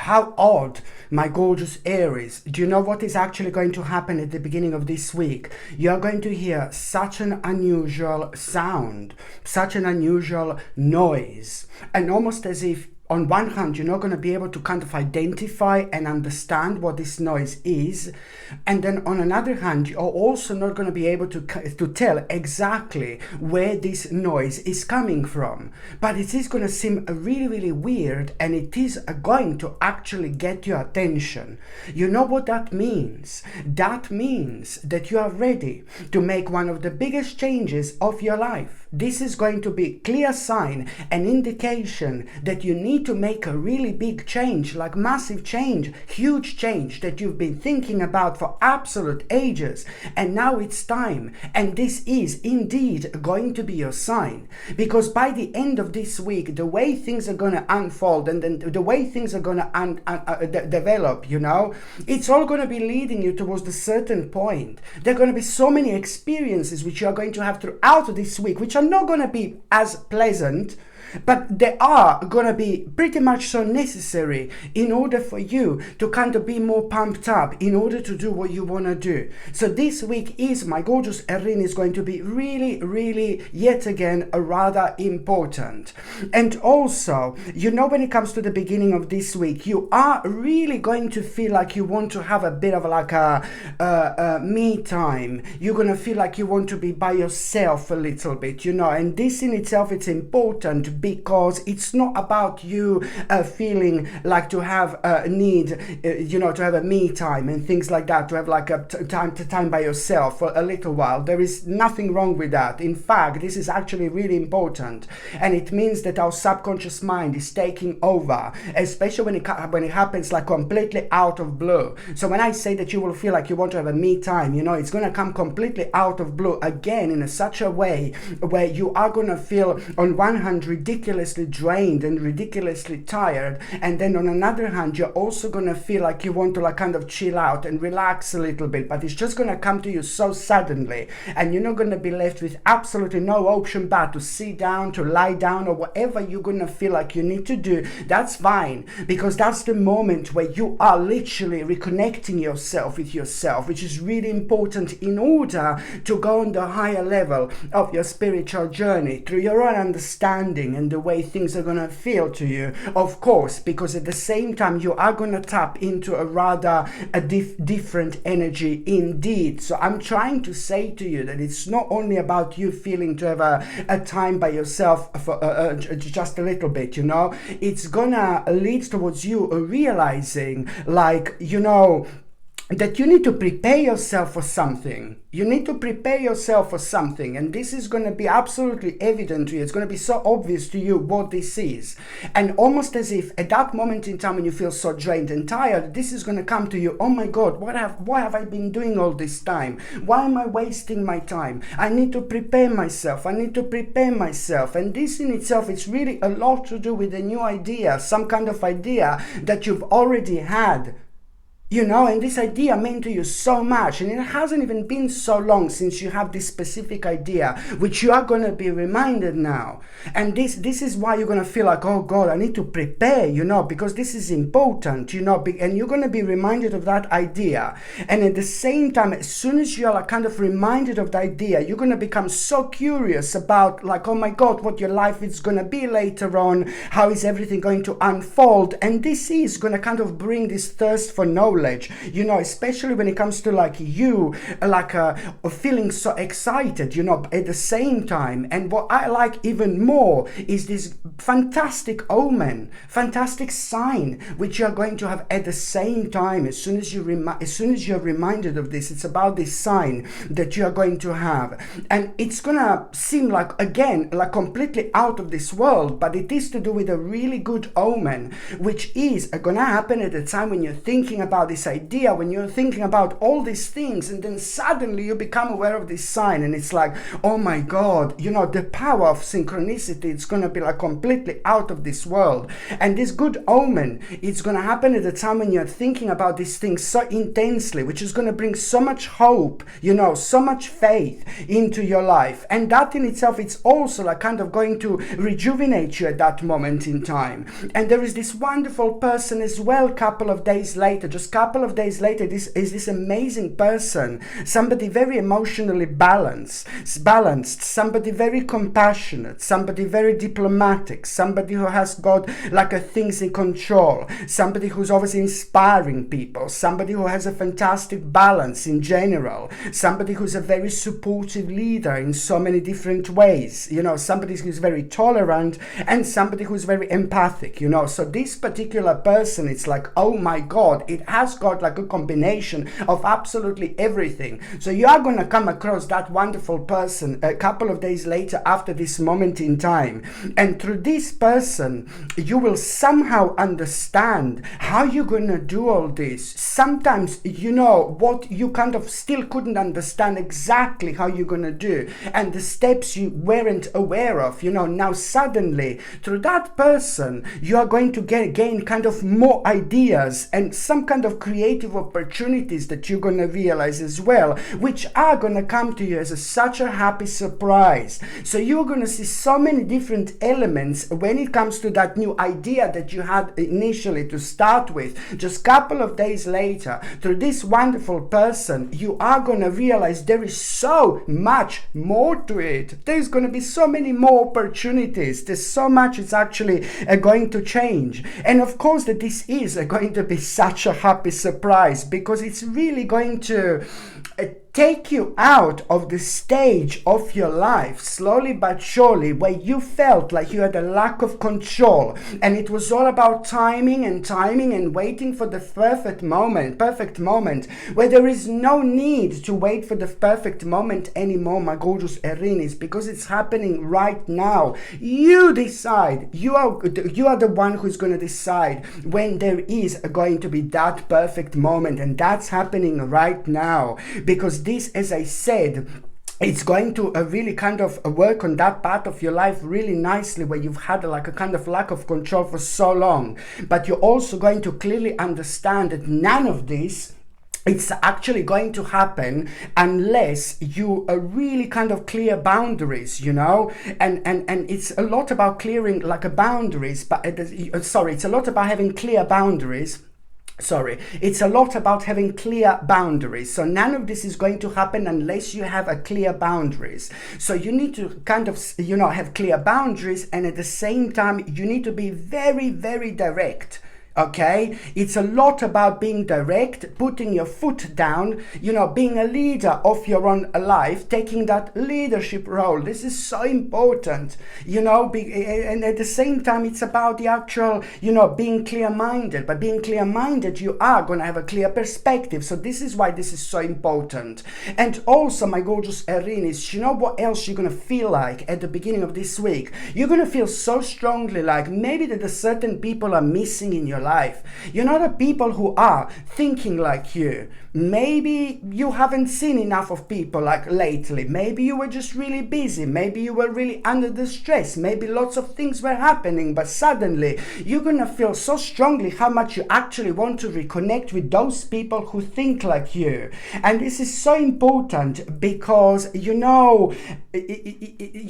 How odd, my gorgeous Aries. Do you know what is actually going to happen at the beginning of this week? You're going to hear such an unusual sound, such an unusual noise, and almost as if on one hand, you're not going to be able to kind of identify and understand what this noise is. And then on another hand, you're also not going to be able to tell exactly where this noise is coming from. But it is going to seem really, really weird, and it is going to actually get your attention. You know what that means? That means that you are ready to make one of the biggest changes of your life. This is going to be a clear sign, an indication that you need to make a really big change, like massive change, huge change that you've been thinking about for absolute ages, and now it's time. And this is indeed going to be your sign, because by the end of this week, the way things are going to unfold and then the way things are going to develop, you know, it's all going to be leading you towards a certain point. There are going to be so many experiences which you are going to have throughout this week, which are not going to be as pleasant, but they are going to be pretty much so necessary in order for you to kind of be more pumped up, in order to do what you want to do. So this week is, my gorgeous Erin, is going to be really, really, yet again, rather important. And also, you know, when it comes to the beginning of this week, you are really going to feel like you want to have a bit of like a me time. You're going to feel like you want to be by yourself a little bit, you know, and this in itself, it's important, because it's not about you feeling like to have a need, you know, to have a me time and things like that, to have like a time by yourself for a little while. There is nothing wrong with that. In fact, this is actually really important, and it means that our subconscious mind is taking over, especially when it happens like completely out of blue. So when I say that you will feel like you want to have a me time, you know, it's going to come completely out of blue again, in such a way where you are going to feel on one hand ridiculously drained and ridiculously tired, and then on another hand you're also going to feel like you want to like kind of chill out and relax a little bit, but it's just going to come to you so suddenly, and you're not going to be left with absolutely no option but to sit down, to lie down, or whatever you're going to feel like you need to do. That's fine, because that's the moment where you are literally reconnecting yourself with yourself, which is really important in order to go on the higher level of your spiritual journey through your own understanding and the way things are going to feel to you, of course, because at the same time you are going to tap into a rather different energy indeed. So I'm trying to say to you that it's not only about you feeling to have a time by yourself for just a little bit, you know, it's gonna lead towards you realizing, like, you know, that you need to prepare yourself for something. You need to prepare yourself for something, and this is going to be absolutely evident to you. It's going to be so obvious to you what this is, and almost as if at that moment in time when you feel so drained and tired, this is going to come to you. Oh my God, why have I been doing all this time? Why am I wasting my time? I need to prepare myself. I need to prepare myself. And this in itself, it's really a lot to do with a new idea, some kind of idea that you've already had. You know, and this idea meant to you so much, and it hasn't even been so long since you have this specific idea, which you are going to be reminded now. And this is why you're going to feel like, oh God, I need to prepare, you know, because this is important, you know, and you're going to be reminded of that idea. And at the same time, as soon as you're like kind of reminded of the idea, you're going to become so curious about like, oh my God, what your life is going to be later on, how is everything going to unfold. And this is going to kind of bring this thirst for knowledge, you know, especially when it comes to like you, like feeling so excited, you know, at the same time. And what I like even more is this fantastic omen, fantastic sign, which you're going to have at the same time. As soon as you're reminded of this, it's about this sign that you are going to have, and it's gonna seem like, again, like completely out of this world, but it is to do with a really good omen, which is gonna happen at the time when you're thinking about this idea, when you're thinking about all these things, and then suddenly you become aware of this sign, and it's like, oh my God, the power of synchronicity, it's going to be like completely out of this world. And this good omen, it's going to happen at the time when you're thinking about these things so intensely, which is going to bring so much hope, so much faith into your life. And that in itself, it's also like kind of going to rejuvenate you at that moment in time. And there is this wonderful person as well, couple of days later, this amazing person, somebody very emotionally balanced, somebody very compassionate, somebody very diplomatic, somebody who has got like a things in control, somebody who's always inspiring people, somebody who has a fantastic balance in general, somebody who's a very supportive leader in so many different ways, somebody who's very tolerant, and somebody who's very empathic, so this particular person, it's like, oh my God, it has got like a combination of absolutely everything. So you are going to come across that wonderful person a couple of days later after this moment in time, and through this person you will somehow understand how you're going to do all this. Sometimes what you kind of still couldn't understand exactly how you're going to do, and the steps you weren't aware of, now suddenly through that person you are going to gain kind of more ideas and some kind of creative opportunities that you're going to realize as well, which are going to come to you as such a happy surprise. So you're going to see so many different elements when it comes to that new idea that you had initially to start with. Just a couple of days later, through this wonderful person, you are going to realize there is so much more to it. There's going to be so many more opportunities. There's so much it's actually going to change. And of course that this is going to be such a happy surprise, because it's really going to take you out of the stage of your life slowly but surely where you felt like you had a lack of control, and it was all about timing and waiting for the perfect moment where there is no need to wait for the perfect moment anymore, my gorgeous Aries, because it's happening right now. You decide. You are the one who's going to decide when there is going to be that perfect moment, and that's happening right now, because this, as I said, it's going to really kind of work on that part of your life really nicely, where you've had like a kind of lack of control for so long. But you're also going to clearly understand that none of this, it's actually going to happen unless you really kind of clear boundaries, and it's a lot about clearing like a boundaries, but it's a lot about having clear boundaries. It's a lot about having clear boundaries. So none of this is going to happen unless you have a clear boundaries. So you need to kind of, have clear boundaries, and at the same time, you need to be very, very direct. Okay, it's a lot about being direct, putting your foot down, being a leader of your own life, taking that leadership role. This is so important, and at the same time, it's about the actual, being clear-minded. By being clear-minded, you are going to have a clear perspective. So this is why this is so important. And also, my gorgeous Aries, what else you're going to feel like at the beginning of this week? You're going to feel so strongly like maybe that certain people are missing in your life. The people who are thinking like you. Maybe you haven't seen enough of people like lately. Maybe you were just really busy. Maybe you were really under the stress. Maybe lots of things were happening, but suddenly you're gonna feel so strongly how much you actually want to reconnect with those people who think like you. And this is so important because you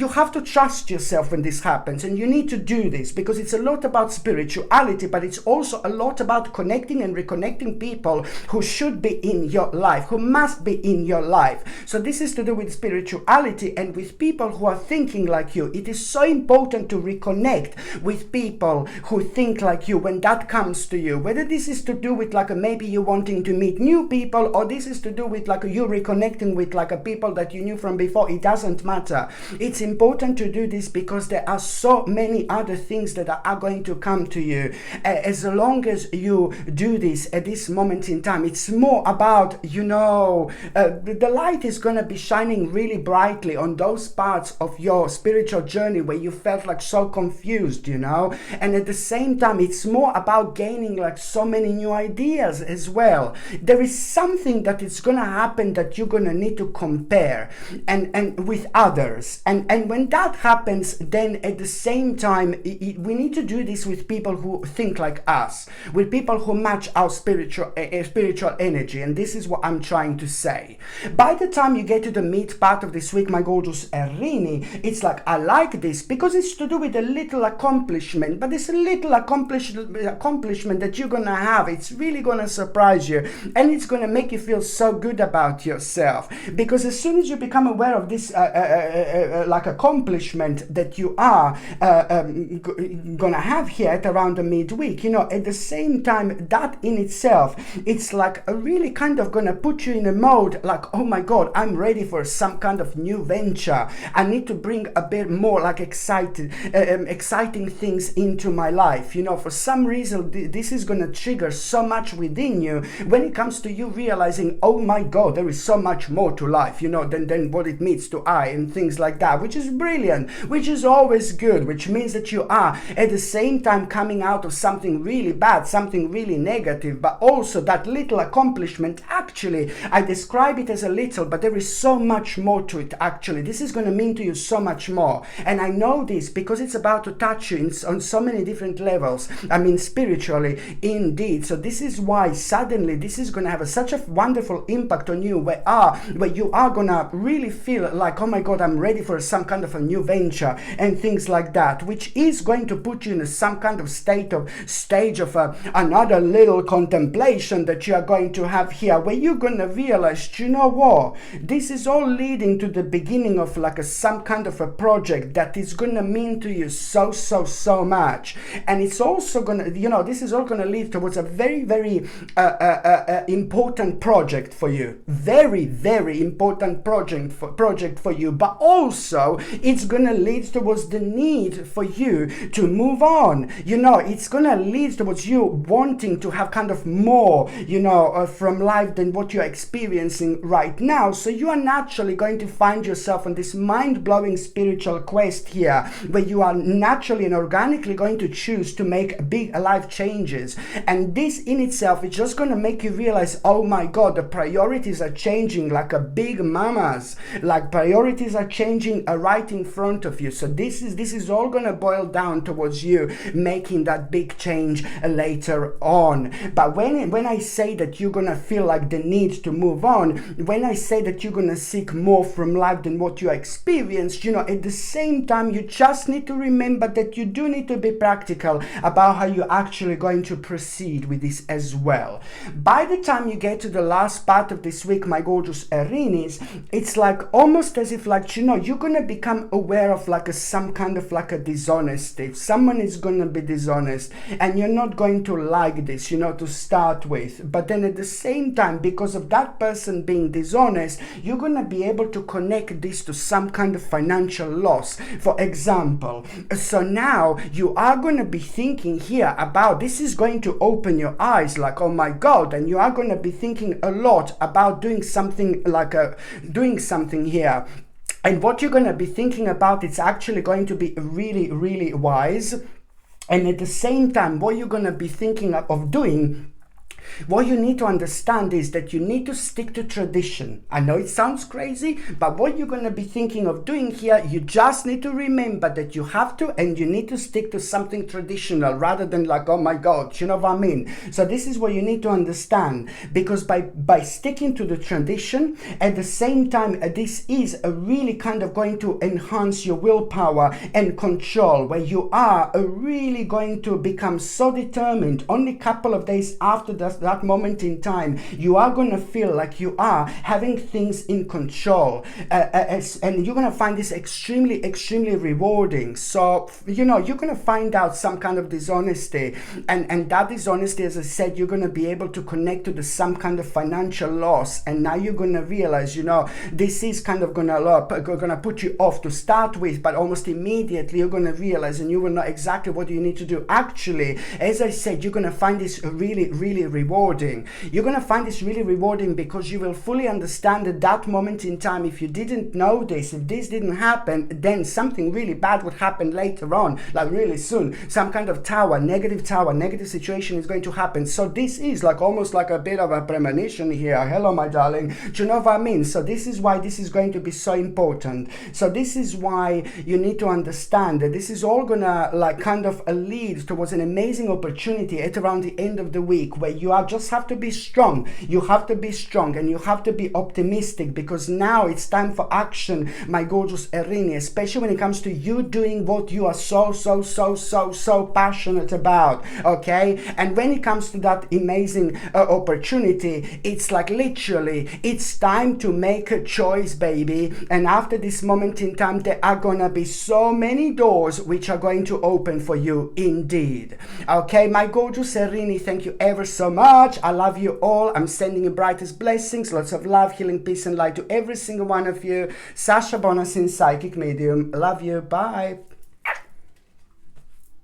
have to trust yourself when this happens, and you need to do this because it's a lot about spirituality, but it's also a lot about connecting and reconnecting people who should be in your life, who must be in your life. So this is to do with spirituality and with people who are thinking like you. It is so important to reconnect with people who think like you when that comes to you. Whether this is to do with like maybe you wanting to meet new people, or this is to do with like you reconnecting with like a people that you knew from before, it doesn't matter. It's important to do this because there are so many other things that are going to come to you as long as you do this at this moment in time, it's more about, the light is going to be shining really brightly on those parts of your spiritual journey where you felt like so confused, and at the same time, it's more about gaining like so many new ideas as well. There is something that is going to happen that you're going to need to compare and with others, and when that happens, then at the same time, we need to do this with people who think like us, with people who match our spiritual energy, and this is what I'm trying to say. By the time you get to the mid part of this week, my gorgeous Erini, it's like, I like this because it's to do with a little accomplishment, but this little accomplishment that you're gonna have, it's really gonna surprise you, and it's gonna make you feel so good about yourself, because as soon as you become aware of this like accomplishment that you are gonna have here at around the midweek, at the same time, that in itself, it's like a really kind of gonna put you in a mode like, oh my god, I'm ready for some kind of new venture. I need to bring a bit more like exciting things into my life. For some reason, this is gonna trigger so much within you when it comes to you realizing, oh my god, there is so much more to life, than what it meets to eye and things like that, which is brilliant, which is always good, which means that you are at the same time coming out of something really bad, something really negative, but also that little accomplishment, actually, I describe it as a little, but there is so much more to it, actually. This is going to mean to you so much more, and I know this because it's about to touch you on so many different levels, spiritually, indeed. So this is why suddenly this is going to have such a wonderful impact on you, where you are going to really feel like, oh my god, I'm ready for some kind of a new venture and things like that, which is going to put you in some kind of stage of another little contemplation that you are going to have here, where you're going to realize, what, this is all leading to the beginning of like some kind of a project that is going to mean to you so much, and it's also going to, this is all going to lead towards a very, very important project for you, very, very important project for you, but also it's going to lead towards the need for you to move on. It's going to lead towards you wanting to have kind of more, from life than what you're experiencing right now. So you are naturally going to find yourself on this mind-blowing spiritual quest here, where you are naturally and organically going to choose to make big life changes. And this in itself is just going to make you realize, oh my god, the priorities are changing like a big mamas, like priorities are changing right in front of you. So this is all going to boil down towards you making that big change later on. But when I say that you're going to feel like the need to move on, when I say that you're going to seek more from life than what you experienced, at the same time, you just need to remember that you do need to be practical about how you're actually going to proceed with this as well. By the time you get to the last part of this week, my gorgeous Erinis, it's like almost as if like, you're going to become aware of like some kind of like a dishonesty. If someone is going to be dishonest, and you're not going to like this, to start with, but then at the same time, because of that person being dishonest, you're going to be able to connect this to some kind of financial loss, for example. So now you are going to be thinking here about, this is going to open your eyes like, oh my god, and you are going to be thinking a lot about doing something here. And what you're going to be thinking about, it's actually going to be really, really wise. And at the same time, what you're going to be thinking of doing, what you need to understand is that you need to stick to tradition. I know it sounds crazy, but what you're going to be thinking of doing here, you just need to remember that you have to, and you need to stick to something traditional rather than like, oh my god, you know what I mean? So this is what you need to understand, because by sticking to the tradition, at the same time, this is really kind of going to enhance your willpower and control, where you are really going to become so determined only a couple of days after the that moment in time, you are going to feel like you are having things in control, and you're going to find this extremely rewarding. So you're going to find out some kind of dishonesty, and that dishonesty, as I said, you're going to be able to connect to some kind of financial loss, and now you're going to realize, this is kind of going to put you off to start with, but almost immediately you're going to realize, and you will know exactly what you need to do. Actually, as I said, you're going to find this really rewarding. You're going to find this really rewarding because you will fully understand at that moment in time, if you didn't know this, if this didn't happen, then something really bad would happen later on, like really soon. Some kind of negative situation is going to happen. So this is like almost like a bit of a premonition here. Hello, my darling. Do you know what I mean? So this is why this is going to be so important. So this is why you need to understand that this is all gonna kind of lead towards an amazing opportunity at around the end of the week, where you just have to be strong. You have to be strong, and you have to be optimistic, because now it's time for action, my gorgeous Erini, especially when it comes to you doing what you are so passionate about. Okay, and when it comes to that amazing opportunity, it's like literally it's time to make a choice, baby. And after this moment in time, there are gonna be so many doors which are going to open for you indeed. Okay, my gorgeous Erini, thank you ever so much. I love you all. I'm sending you brightest blessings, lots of love, healing, peace and light to every single one of you. Sasha Bonasin, psychic medium. Love you. Bye.